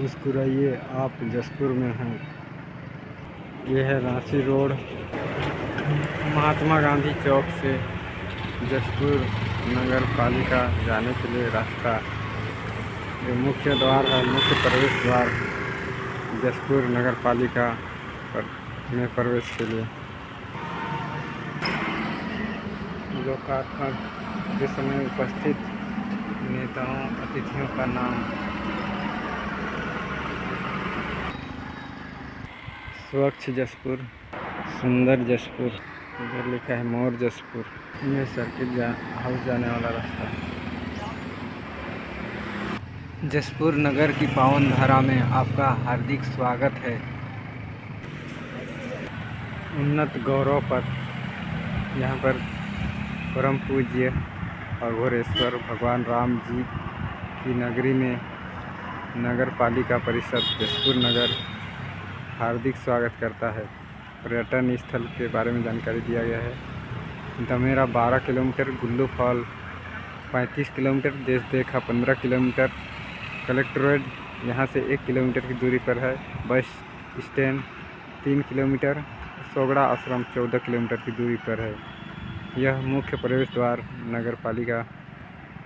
मुस्कुराइए आप जसपुर में हैं। यह है रांची रोड, महात्मा गांधी चौक से जसपुर नगर पालिका जाने के लिए रास्ता। ये मुख्य द्वार है, मुख्य प्रवेश द्वार जसपुर नगर पालिका में प्रवेश के लिए। लोकार्पण के समय उपस्थित नेताओं अतिथियों का नाम। स्वच्छ जसपुर, सुंदर जसपुर, इधर लिखा है मोर जसपुर। ये सर्किट हाउस जाने वाला रास्ता। जसपुर नगर की पावन धारा में आपका हार्दिक स्वागत है। उन्नत गौरव पथ, यहाँ पर परम पूज्य अघोरेश्वर भगवान राम जी की नगरी में नगर पालिका परिषद जसपुर नगर हार्दिक स्वागत करता है। पर्यटन स्थल के बारे में जानकारी दिया गया है। दमेरा 12 किलोमीटर, गुल्लू फॉल 35 किलोमीटर, देश देखा 15 किलोमीटर, कलेक्ट्रेट यहाँ से 1 किलोमीटर की दूरी पर है, बस स्टैंड 3 किलोमीटर, सोगड़ा आश्रम 14 किलोमीटर की दूरी पर है। यह मुख्य प्रवेश द्वार नगर पालिका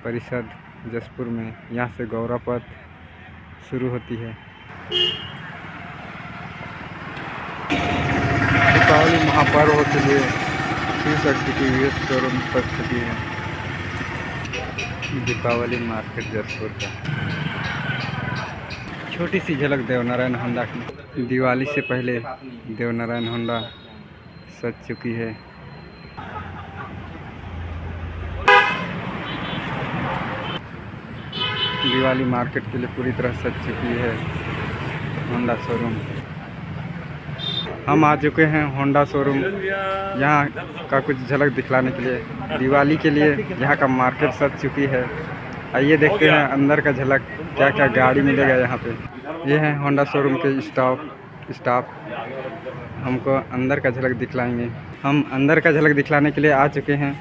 परिषद जसपुर में, यहाँ से गौरव पथ शुरू होती है। दीपावली महापर्व के लिए शिव शक्ति की विशेष शोरूम कर चुकी है। दीपावली मार्केट जसपुर का छोटी सी झलक देवनारायण होंडा की। दिवाली से पहले देवनारायण होंडा सज चुकी है। दिवाली मार्केट के लिए पूरी तरह सज चुकी है होंडा शोरूम। हम आ चुके हैं होंडा शोरूम, यहाँ का कुछ झलक दिखलाने के लिए। दिवाली के लिए यहाँ का मार्केट सज चुकी है। आइए देखते हैं अंदर का झलक, क्या क्या गाड़ी मिलेगा यहाँ पे। ये है होंडा शोरूम के स्टाफ हमको अंदर का झलक दिखलाएंगे। हम अंदर का झलक दिखलाने के लिए आ चुके हैं।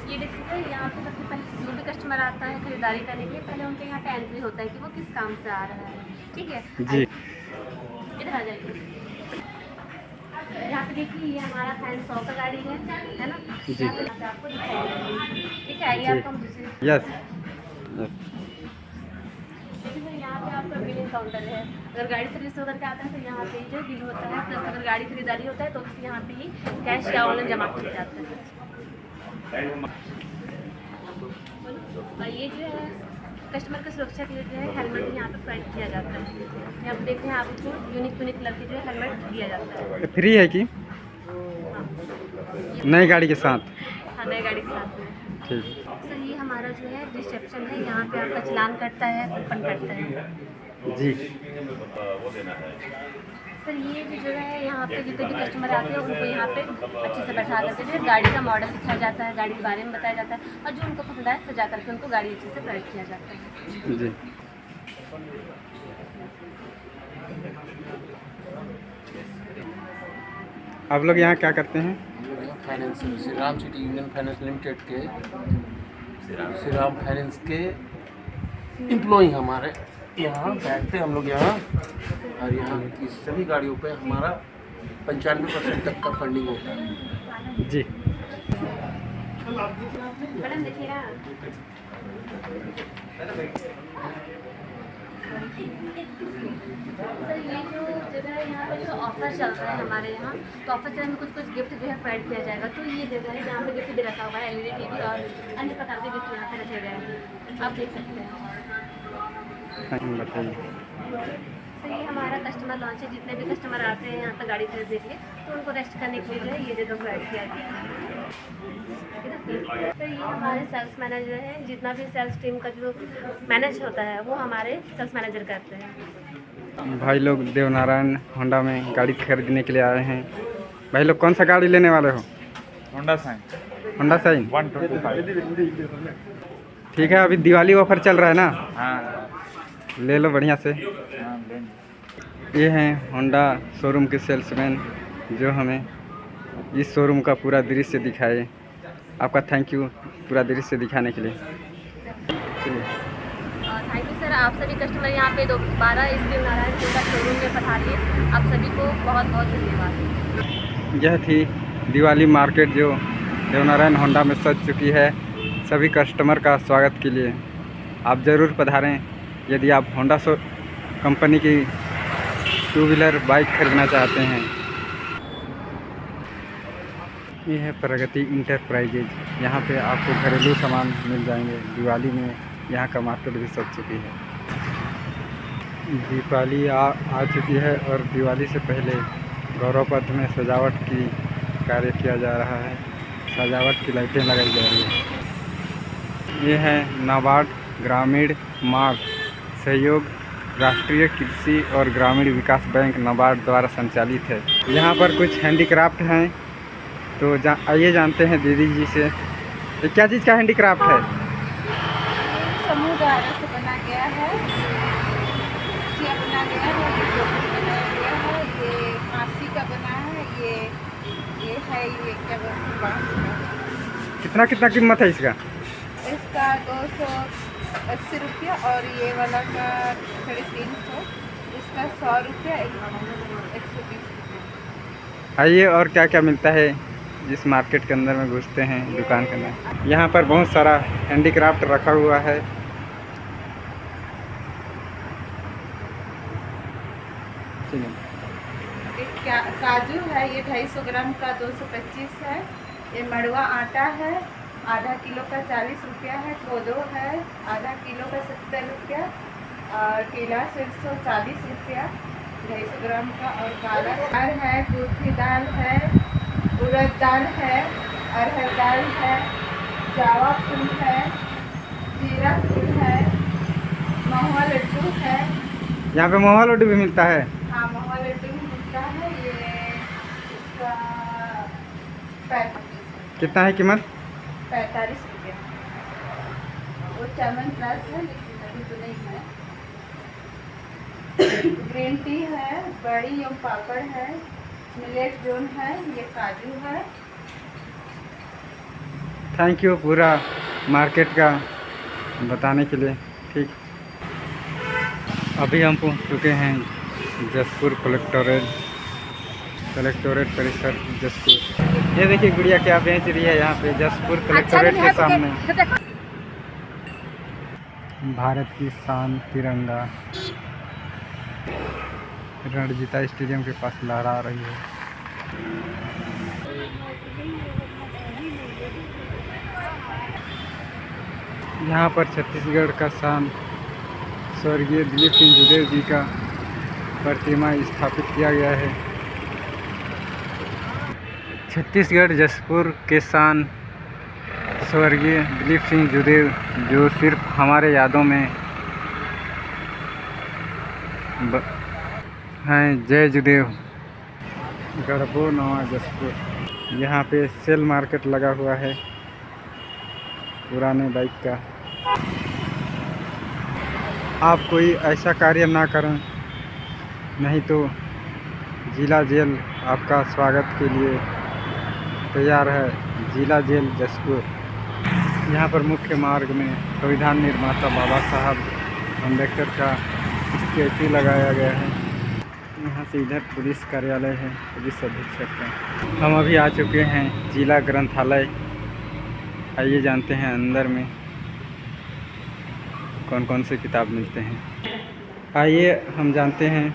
ये देखिए, यहाँ पे सबसे पहले जो भी कस्टमर आता है खरीदारी करने के लिए, पहले उनके यहाँ पे एंट्री होता है कि वो किस काम से आ रहा है। ठीक है जी, इधर आ जाइए। यहाँ पे देखिए, ये हमारा साइन 100 का गाड़ी है ना जी। यहाँ पे आपको दिखाई। ठीक है, आइए आपको हम दूसरे। यस। देखिए, यहाँ पे आपका बिलिंग काउंटर है। अगर गाड़ी सर्विस होकर के आता है तो यहाँ पे ही जो बिल होता है, प्लस अगर गाड़ी खरीदारी होता है तो फिर यहाँ पे ही कैश या ऑनलाइन जमा किया जाता है। और ये जो है कस्टमर की सुरक्षा के लिए जो है हेलमेट यहाँ पे प्रोवाइड किया जाता है। यहाँ पे देखते हैं आपको यूनिक कलर की जो है हेलमेट दिया जाता है। फ्री है कि नई गाड़ी के साथ? हाँ, नई गाड़ी के साथ में। ठीक। सर, ये हमारा जो है रिसेप्शन है, यहाँ पे आपका चलान कटता है, कूपन कटता है। जी सर, ये जो जगह है, यहाँ पे जितने भी कस्टमर आते हैं उनको यहाँ पे अच्छे से बैठा करके जो है गाड़ी का मॉडल दिखाया जाता है, गाड़ी के बारे में बताया जाता है, और जो उनको पसंद आए सजा करके उनको गाड़ी अच्छे से प्रोवाइड किया जाता है। जी। आप लोग यहाँ क्या करते हैं? Finance Shri Ram city union finance limited के श्री राम फाइनेंस के एम्प्लॉई हमारे यहाँ बैठते हम लोग यहाँ, और यहाँ की सभी गाड़ियों पे हमारा 95% तक का फंडिंग होता है। जी। मैडम देखिएगा, सर ये जो जगह है, यहाँ पे जो ऑफर चल रहा है हमारे यहाँ, तो ऑफर चल में कुछ गिफ्ट जो है प्रोवाइड किया जाएगा। तो ये जगह है जहाँ पे गिफ्ट भी रखा हुआ है, LED टीवी और अन्य प्रकार के गिफ्ट यहाँ पे रखे गए हैं, आप देख सकते हैं। बताइए। सर, ये हमारा कस्टमर लॉन्च है। जितने भी कस्टमर आते हैं यहाँ पर गाड़ी खरीदने के लिए, तो उनको रेस्ट करने के लिए जो है ये जगह प्रोवाइड किया गया है। सर, ये हमारे सेल्स मैनेजर हैं। जितना भी सेल्स टीम का जो मैनेज होता है वो हमारे सेल्स मैनेजर करते हैं। भाई लोग देवनारायण होंडा में गाड़ी खरीदने के लिए आए हैं। भाई लोग कौन सा गाड़ी लेने वाले हो? Honda Shine Honda Shine 125। ठीक है, अभी दिवाली ऑफर चल रहा है ना, हाँ ले लो बढ़िया से। हाँ लेंगे। ये हैं होंडा शोरूम के सेल्समैन जो हमें इस शोरूम का पूरा दृश्य दिखाए। आपका थैंक यू पूरा दृश्य दिखाने के लिए। चलिए। Thank you sir. आप सभी कस्टमर यहाँ पे दोबारा इस देवनारायण जी का शोरूम में पधारिए। आप सभी को बहुत बहुत धन्यवाद। यह थी दिवाली मार्केट जो देवनारायण होंडा में सज चुकी है। सभी कस्टमर का स्वागत के लिए आप ज़रूर पधारें। यदि आप होंडा कंपनी की 2 व्हीलर बाइक खरीदना चाहते हैं। ये है प्रगति इंटरप्राइजेज। यहाँ पे आपको घरेलू सामान मिल जाएंगे। दिवाली में यहाँ का मार्केट भी सज चुकी है। दीपावली आ चुकी है और दिवाली से पहले गौरव पथ में सजावट की कार्य किया जा रहा है। सजावट की लाइटें लगाई जा रही है। ये है नाबार्ड ग्रामीण मार्ग सहयोग राष्ट्रीय कृषि और ग्रामीण विकास बैंक नाबार्ड द्वारा संचालित है। यहाँ पर कुछ हैंडीक्राफ्ट हैं, तो आइए जानते हैं दीदी जी से ये क्या चीज़ का हैंडीक्राफ्ट है। समूह द्वारा से बना गया है, ये बना गया है, ये टोकरी बनाया गया है, ये फांसी का बना है, ये है ये क्या बोलते हैं बांस का। कितना कीमत है इसका? इसका 280 रुपया और ये वाला का 350, इसका 100 रुपया, 120 रुपया। आइए और क्या क्या मिलता है जिस मार्केट के अंदर में घुसते हैं दुकान के अंदर। यहाँ पर बहुत सारा हैंडीक्राफ्ट रखा हुआ है। काजू है, ये 250 ग्राम का 225 है। ये मड़वा आटा है, आधा किलो का 40 रुपया है। कोदो है, आधा किलो का 70 रुपया। और पीला सरसों 40 रुपया 250 ग्राम का। और काला दाल है, कुर्थी दाल है, उड़द दाल है, अरहर दाल है, जावा फूल है, जीरा फूल है, महुआ लड्डू है। यहाँ पे महुआ लड्डू भी मिलता है। हाँ, महुआ लड्डू भी मिलता है। ये इसका 45 कितना है कीमत? 45 रुपया। वो चमन प्लस है लेकिन अभी तो नहीं है। ग्रीन टी है, बड़ी एवं पापड़ है, मिलेट जोन है, ये काजू है। थैंक यू पूरा मार्केट का बताने के लिए। ठीक, अभी हम पहुँच चुके हैं जसपुर कलेक्टोरेट परिसर जसपुर। ये देखिए गुड़िया क्या बेच रही है यहाँ पे जसपुर कलेक्टोरेट के सामने। भारत की शान तिरंगा रणजीता स्टेडियम के पास लहरा रही है। यहाँ पर छत्तीसगढ़ का शान स्वर्गीय दिलीप सिंह जुदेव जी का प्रतिमा स्थापित किया गया है। छत्तीसगढ़ जसपुर के शान स्वर्गीय दिलीप सिंह जुदेव जो सिर्फ हमारे यादों में हैं। जय जुदेव। गढ़बो नवा जसपुर। यहाँ पे सेल मार्केट लगा हुआ है पुराने बाइक का। आप कोई ऐसा कार्य ना करें, नहीं तो जिला जेल आपका स्वागत के लिए तैयार है। जिला जेल जसपुर। यहाँ पर मुख्य मार्ग में संविधान निर्माता बाबा साहब अम्बेडकर का स्टैचू लगाया गया है। यहाँ से इधर पुलिस कार्यालय है, पुलिस अधीक्षक का। हम अभी आ चुके हैं जिला ग्रंथालय। आइए जानते हैं अंदर में कौन कौन से किताब मिलते हैं। आइए हम जानते हैं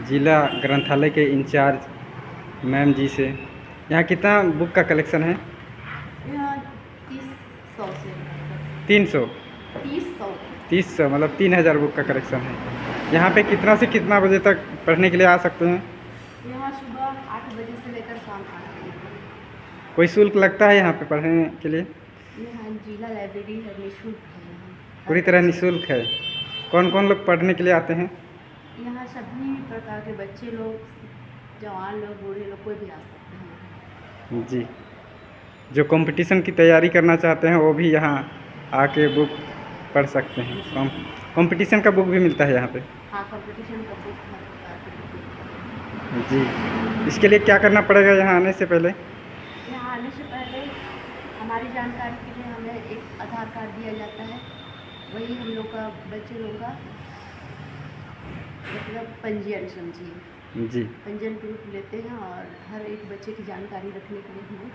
जिला ग्रंथालय के इंचार्ज मैम जी से। यहाँ कितना बुक का कलेक्शन है? यहाँ 300 से 300 300 मतलब 3000 बुक का कलेक्शन है। यहाँ पे कितना से कितना बजे तक पढ़ने के लिए आ सकते हैं? यहाँ सुबह 8 बजे से लेकर शाम 8 बजे तक। कोई शुल्क लगता है यहाँ पे पढ़ने के लिए? यहाँ जिला लाइब्रेरी है, निःशुल्क है। यहाँ पूरी तरह निःशुल्क है। कौन कौन लोग पढ़ने के लिए आते हैं? यहाँ सभी प्रकार के बच्चे लोग, जवान लोग, बूढ़े लोग, कोई भी आ सकते हैं। जी, जो कंपटीशन की तैयारी करना चाहते हैं वो भी यहाँ आके बुक पढ़ सकते हैं। कंपटीशन का बुक भी मिलता है यहाँ पे? हाँ, कंपटीशन का बुक हर प्रकार के बुक। जी, इसके लिए क्या करना पड़ेगा यहाँ आने से पहले? यहाँ आने से पहले हमारी जानकारी के लिए हमें एक आधार कार्ड दिया जाता है। वही हम लोग का बच्चे लोग का मतलब पंजीयन समझिए, जी पंजीयन प्रूफ लेते हैं और हर एक बच्चे की जानकारी रखने के लिए हम लोग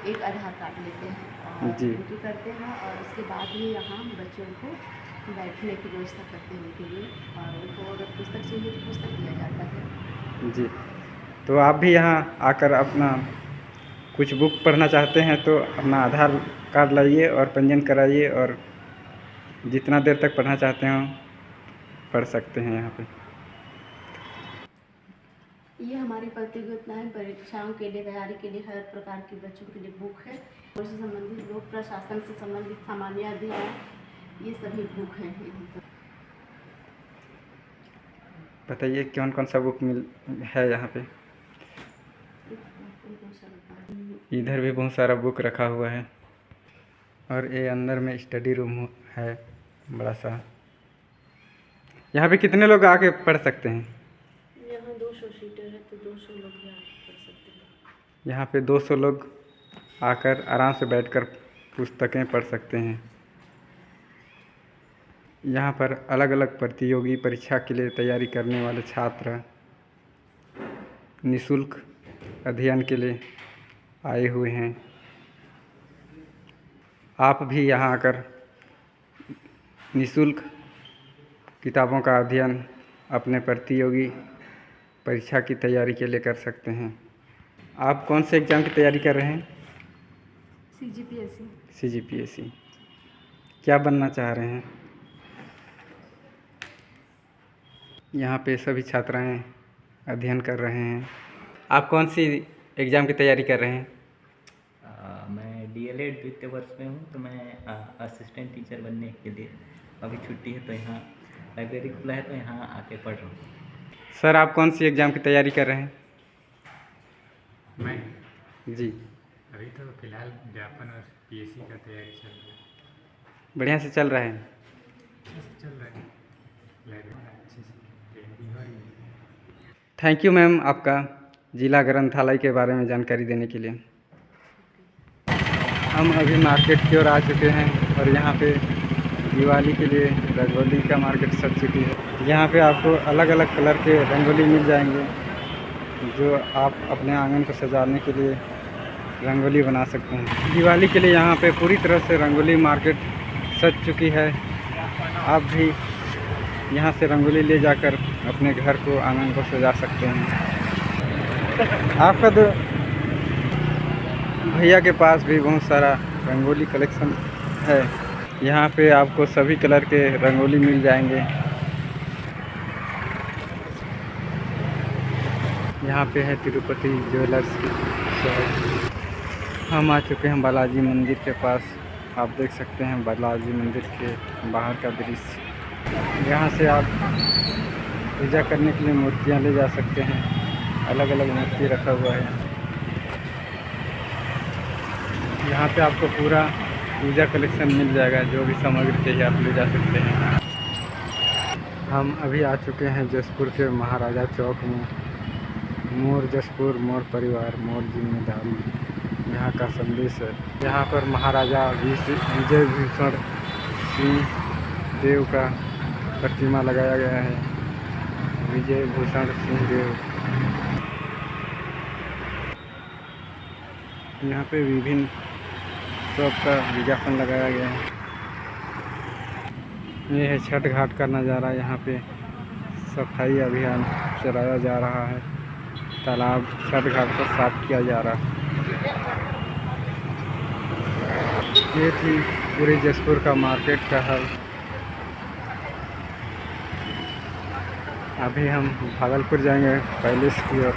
एक आधार कार्ड लेते हैं और जी। एंट्री करते हैं और उसके बाद ही यहाँ बच्चों को बैठने की व्यवस्था करते हैं उनके लिए, और उनको अगर पुस्तक चाहिए तो पुस्तक दिया जाता है। जी। तो आप भी यहाँ आकर अपना कुछ बुक पढ़ना चाहते हैं तो अपना आधार कार्ड लाइए और पंजीयन कराइए, और जितना देर तक पढ़ना चाहते हो पढ़ सकते हैं यहाँ पे। ये हमारी प्रतियोगिताएं परीक्षाओं के लिए तैयारी के लिए हर प्रकार के बच्चों के लिए बुक है, और से संबंधित लोक प्रशासन से संबंधित सामान्य अध्ययन, ये सभी बुक हैं यहाँ पर। बताइए कौन कौन सा बुक है यहाँ पे। इधर भी बहुत सारा बुक रखा हुआ है, और ये अंदर में स्टडी रूम है बड़ा सा। यहाँ पे कितने लोग आके पढ़ सकते हैं? यहाँ 200 सीटर है तो 200 लोग यहाँ पढ़ सकते हैं। यहाँ पे 200 लोग आकर आराम से बैठकर पुस्तकें पढ़ सकते हैं। यहाँ पर अलग अलग प्रतियोगी परीक्षा के लिए तैयारी करने वाले छात्र निःशुल्क अध्ययन के लिए आए हुए हैं। आप भी यहाँ आकर निःशुल्क किताबों का अध्ययन अपने प्रतियोगी परीक्षा की तैयारी के लिए कर सकते हैं। आप कौन से एग्ज़ाम की तैयारी कर रहे हैं? CGPSC। क्या बनना चाह रहे हैं? यहाँ पे सभी छात्राएं अध्ययन कर रहे हैं। आप कौन सी एग्ज़ाम की तैयारी कर रहे हैं? मैं DLED द्वितीय वर्ष में हूँ, तो मैं असिस्टेंट टीचर बनने के लिए अभी छुट्टी है, तो यहाँ लाइब्रेरी खुला है तो यहाँ आके पढ़ रहा हूँ। सर आप कौन सी एग्ज़ाम की तैयारी कर रहे हैं? मैं जी। अभी तो फिलहाल व्यापन और PSC का तैयारी चल रही है। बढ़िया से चल रहा है? अच्छे से चल रहा है, लाइब्रेरी अच्छे से ट्रेनिंग हो रही है। थैंक यू मैम, आपका जिला ग्रंथालय के बारे में जानकारी देने के लिए। हम अभी मार्केट की ओर आ चुके हैं, और यहाँ पे दिवाली के लिए रंगोली का मार्केट सज चुकी है। यहाँ पे आपको अलग अलग कलर के रंगोली मिल जाएंगे, जो आप अपने आंगन को सजाने के लिए रंगोली बना सकते हैं। दिवाली के लिए यहाँ पे पूरी तरह से रंगोली मार्केट सज चुकी है। आप भी यहाँ से रंगोली ले जाकर अपने घर को, आंगन को सजा सकते हैं। आपका तो भैया के पास भी बहुत सारा रंगोली कलेक्शन है। यहाँ पे आपको सभी कलर के रंगोली मिल जाएंगे। यहाँ पे है तिरुपति ज्वेलर्स की शॉप। हम आ चुके हैं बालाजी मंदिर के पास। आप देख सकते हैं बालाजी मंदिर के बाहर का दृश्य। यहाँ से आप पूजा करने के लिए मूर्तियाँ ले जा सकते हैं। अलग अलग मूर्ति रखा हुआ है। यहाँ पे आपको पूरा पूजा कलेक्शन मिल जाएगा, जो भी सामग्री चाहिए आप ले जा सकते हैं। हम अभी आ चुके हैं जसपुर के महाराजा चौक में। मोर जसपुर, मोर परिवार, मोर जिम्मेदारी, यहाँ का संदेश है। यहाँ पर महाराजा विजय भूषण सिंह देव का प्रतिमा लगाया गया है। विजय भूषण सिंह देव। यहाँ पे विभिन्न शॉप का विज्ञापन लगाया गया है। ये है छठ घाट का नज़ारा। यहाँ पे सफाई अभियान चलाया जा रहा है। तालाब, छठ घाट को साफ किया जा रहा है। ये थी पूरे जसपुर का मार्केट का हाल। अभी हम भागलपुर जाएंगे पैलेस की ओर।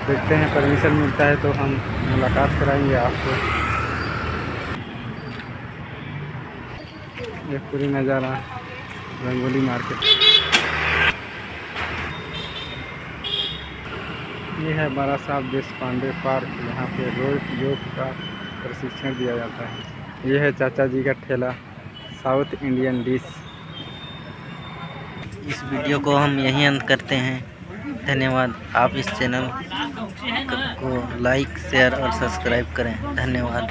देखते हैं परमिशन मिलता है तो हम मुलाकात कराएंगे आपको। ये पूरी नज़ारा रंगोली मार्केट। ये है बाला साहब देशपांडे पार्क। यहाँ पे रोज योग का प्रशिक्षण दिया जाता है। ये है चाचा जी का ठेला, साउथ इंडियन डिश। इस वीडियो को हम यहीं अंत करते हैं। धन्यवाद। आप इस चैनल को लाइक, शेयर और सब्सक्राइब करें। धन्यवाद।